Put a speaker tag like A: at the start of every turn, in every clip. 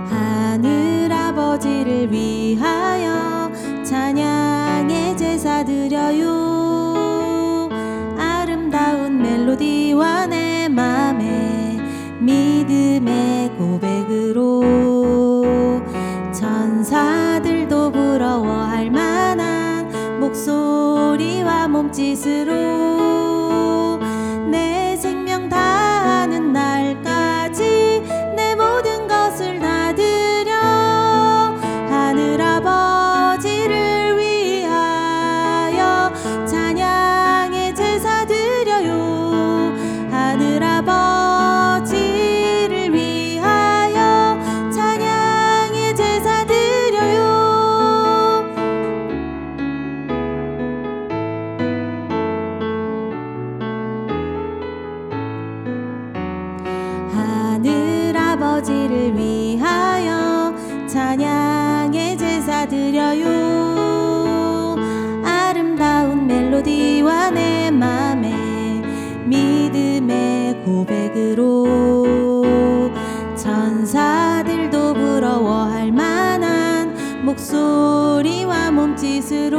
A: 하늘아버지를 위하여 찬양의 제사 드려요. 아름다운 멜로디와 내 맘에 믿음의 고백으로 천사들도 부러워할 만한 목소리와 몸짓으로 내 생명 다하는 날까지 내 모든 것을 다 드려 하늘아버지를 위하여 찬양의 제사 드려요. 하늘아버지를 위하여 찬양의 제사 드려요. 하늘아버지를 위하여 찬양의 제사 드려요. 아름다운 멜로디와 내 맘에 믿음의 고백으로 천사들도 부러워할 만한 목소리와 몸짓으로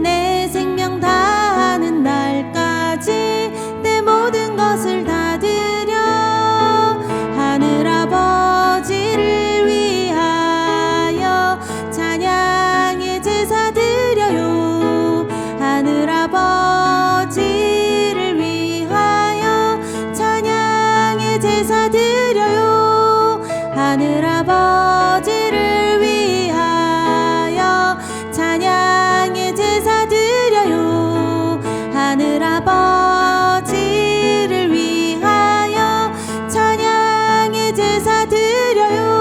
A: 내 생명 다하는 날까지 내 모든 것을 다 드려 하늘아버지를 위하여 찬양의 제사 드려요. 하늘아버지를 위하여 찬양의 제사 드려요. 하늘아버지를 위하여 찬양의 제사 드려요. 하늘아버지를 위하여 찬양의 제사 드려요.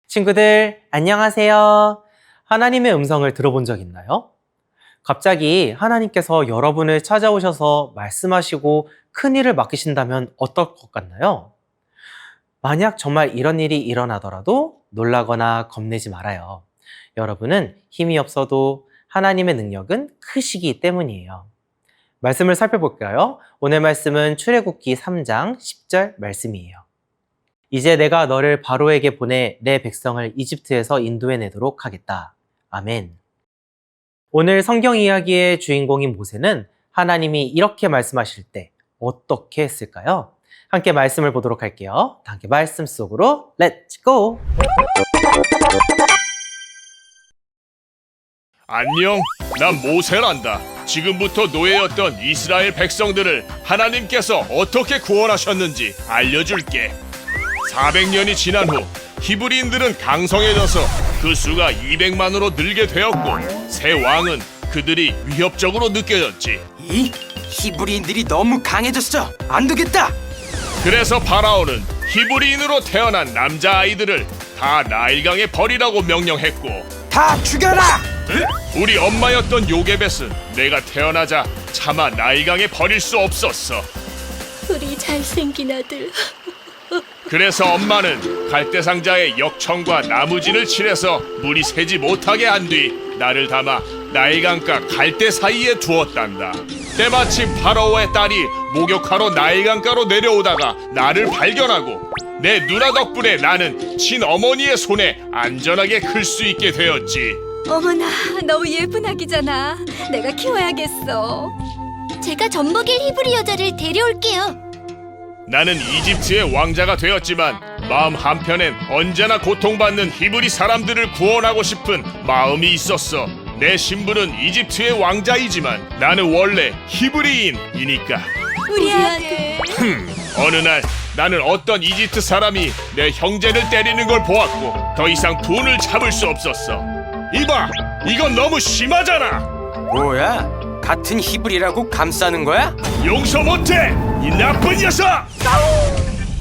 B: 친구들, 안녕하세요. 하나님의 음성을 들어본 적 있나요? 갑자기 하나님께서 여러분을 찾아오셔서 말씀하시고 큰 일을 맡기신다면 어떨 것 같나요? 만약 정말 이런 일이 일어나더라도 놀라거나 겁내지 말아요. 여러분은 힘이 없어도 하나님의 능력은 크시기 때문이에요. 말씀을 살펴볼까요? 오늘 말씀은 출애굽기 3장 10절 말씀이에요. 이제 내가 너를 바로에게 보내 내 백성을 이집트에서 인도해내도록 하겠다. 아멘. 오늘 성경 이야기의 주인공인 모세는 하나님이 이렇게 말씀하실 때 어떻게 했을까요? 함께 말씀을 보도록 할게요. 함께 말씀 속으로 렛츠 고!
C: 안녕, 난 모세란다. 지금부터 노예였던 이스라엘 백성들을 하나님께서 어떻게 구원하셨는지 알려줄게. 400년이 지난 후 히브리인들은 강성해져서 그 수가 200만으로 늘게 되었고 새 왕은 그들이 위협적으로 느껴졌지.
D: 이 히브리인들이 너무 강해졌어. 안 되겠다.
C: 그래서 파라오는 히브리인으로 태어난 남자아이들을 다 나일강에 버리라고 명령했고
D: 다 죽여라.
C: 우리 엄마였던 요게벳은 내가 태어나자 차마 나일강에 버릴 수 없었어.
E: 우리 잘생긴 아들
C: 그래서 엄마는 갈대상자에 역청과 나무진을 칠해서 물이 새지 못하게 한 뒤 나를 담아 나일강가 갈대 사이에 두었단다. 때마침 파라오의 딸이 목욕하러 나일강가로 내려오다가 나를 발견하고 내 누나 덕분에 나는 친어머니의 손에 안전하게 클 수 있게 되었지.
E: 어머나, 너무 예쁜 아기잖아. 내가 키워야겠어. 제가 젖먹일 히브리 여자를 데려올게요.
C: 나는 이집트의 왕자가 되었지만 마음 한편엔 언제나 고통받는 히브리 사람들을 구원하고 싶은 마음이 있었어. 내 신분은 이집트의 왕자이지만 나는 원래 히브리인이니까.
E: 우리 아들.
C: 어느 날 나는 어떤 이집트 사람이 내 형제를 때리는 걸 보았고 더 이상 분을 참을 수 없었어. 이봐, 이건 너무 심하잖아.
D: 뭐야? 같은 히브리라고 감싸는 거야?
C: 용서 못해, 이 나쁜 녀석!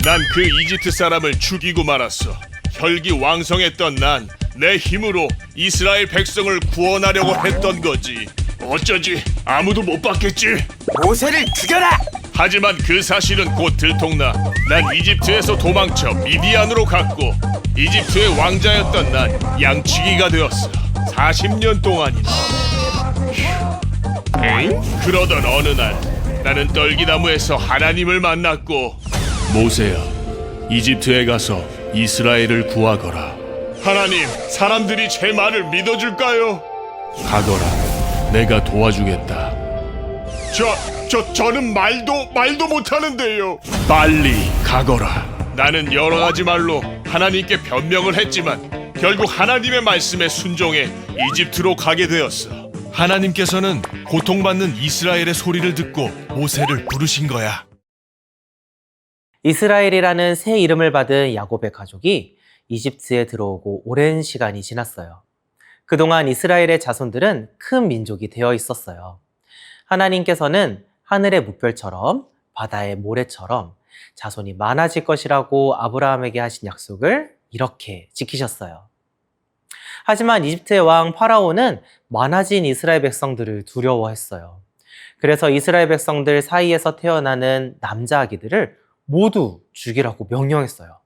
C: 난 그 이집트 사람을 죽이고 말았어. 혈기 왕성했던 난 내 힘으로 이스라엘 백성을 구원하려고 했던 거지. 어쩌지 아무도 못 봤겠지.
D: 모세를 죽여라!
C: 하지만 그 사실은 곧 들통나. 난 이집트에서 도망쳐 미디안으로 갔고 이집트의 왕자였던 난 양치기가 되었어. 40년 동안이나. 그러던 어느 날 나는 떨기나무에서 하나님을 만났고, 모세야, 이집트에 가서 이스라엘을 구하거라. 하나님, 사람들이 제 말을 믿어줄까요? 가거라, 내가 도와주겠다. 저는 말도 못하는데요. 빨리 가거라. 나는 여러 가지 말로 하나님께 변명을 했지만 결국 하나님의 말씀에 순종해 이집트로 가게 되었어. 하나님께서는 고통받는 이스라엘의 소리를 듣고 모세를 부르신 거야.
B: 이스라엘이라는 새 이름을 받은 야곱의 가족이 이집트에 들어오고 오랜 시간이 지났어요. 그동안 이스라엘의 자손들은 큰 민족이 되어 있었어요. 하나님께서는 하늘의 무별처럼 바다의 모래처럼 자손이 많아질 것이라고 아브라함에게 하신 약속을 이렇게 지키셨어요. 하지만 이집트의 왕 파라오는 많아진 이스라엘 백성들을 두려워했어요. 그래서 이스라엘 백성들 사이에서 태어나는 남자 아기들을 모두 죽이라고 명령했어요.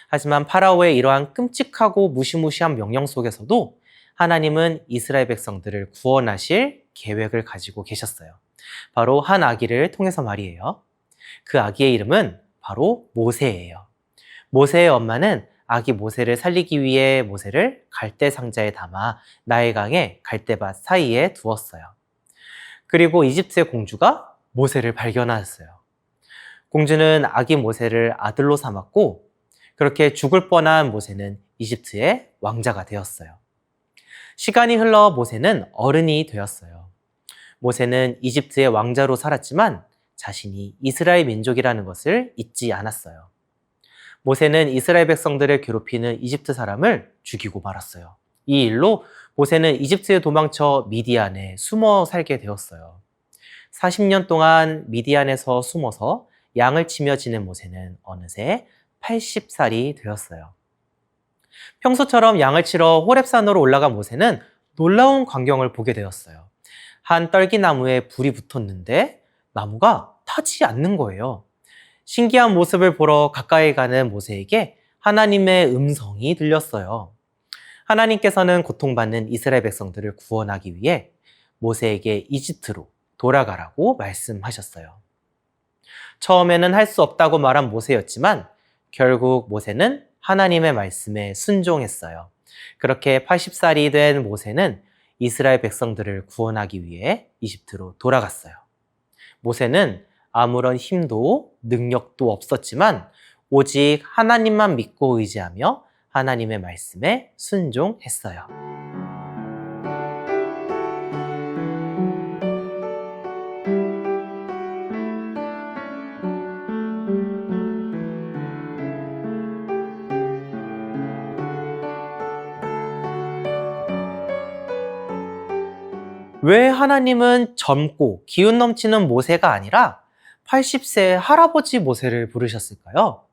B: 하지만 파라오의 이러한 끔찍하고 무시무시한 명령 속에서도 하나님은 이스라엘 백성들을 구원하실 계획을 가지고 계셨어요. 바로 한 아기를 통해서 말이에요. 그 아기의 이름은 바로 모세예요. 모세의 엄마는 아기 모세를 살리기 위해 모세를 갈대 상자에 담아 나일강의 갈대밭 사이에 두었어요. 그리고 이집트의 공주가 모세를 발견하였어요. 공주는 아기 모세를 아들로 삼았고 그렇게 죽을 뻔한 모세는 이집트의 왕자가 되었어요. 시간이 흘러 모세는 어른이 되었어요. 모세는 이집트의 왕자로 살았지만 자신이 이스라엘 민족이라는 것을 잊지 않았어요. 모세는 이스라엘 백성들을 괴롭히는 이집트 사람을 죽이고 말았어요. 이 일로 모세는 이집트에 도망쳐 미디안에 숨어 살게 되었어요. 40년 동안 미디안에서 숨어서 양을 치며 지낸 모세는 어느새 80살이 되었어요. 평소처럼 양을 치러 호렙산으로 올라간 모세는 놀라운 광경을 보게 되었어요. 한 떨기나무에 불이 붙었는데 나무가 타지 않는 거예요. 신기한 모습을 보러 가까이 가는 모세에게 하나님의 음성이 들렸어요. 하나님께서는 고통받는 이스라엘 백성들을 구원하기 위해 모세에게 이집트로 돌아가라고 말씀하셨어요. 처음에는 할 수 없다고 말한 모세였지만 결국 모세는 하나님의 말씀에 순종했어요. 그렇게 80살이 된 모세는 이스라엘 백성들을 구원하기 위해 이집트로 돌아갔어요. 모세는 아무런 힘도 능력도 없었지만 오직 하나님만 믿고 의지하며 하나님의 말씀에 순종했어요. 왜 하나님은 젊고 기운 넘치는 모세가 아니라 80세 할아버지 모세를 부르셨을까요?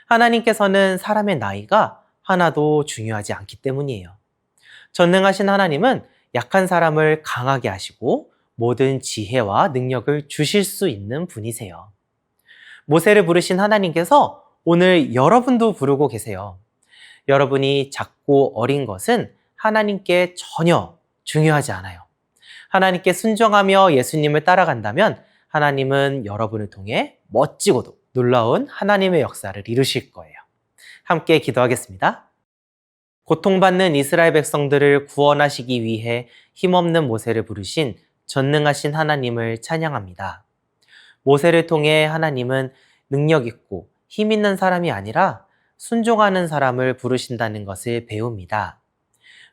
B: 하나님께서는 사람의 나이가 하나도 중요하지 않기 때문이에요. 전능하신 하나님은 약한 사람을 강하게 하시고 모든 지혜와 능력을 주실 수 있는 분이세요. 모세를 부르신 하나님께서 오늘 여러분도 부르고 계세요. 여러분이 작고 어린 것은 하나님께 전혀 중요하지 않아요. 하나님께 순종하며 예수님을 따라간다면 하나님은 여러분을 통해 멋지고도 놀라운 하나님의 역사를 이루실 거예요. 함께 기도하겠습니다. 고통받는 이스라엘 백성들을 구원하시기 위해 힘없는 모세를 부르신 전능하신 하나님을 찬양합니다. 모세를 통해 하나님은 능력 있고 힘 있는 사람이 아니라 순종하는 사람을 부르신다는 것을 배웁니다.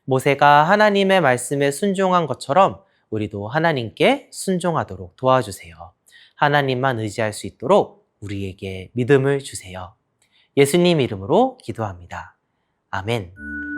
B: 모세가 하나님의 말씀에 순종한 것처럼 우리도 하나님께 순종하도록 도와주세요. 하나님만 의지할 수 있도록 우리에게 믿음을 주세요. 예수님 이름으로 기도합니다. 아멘.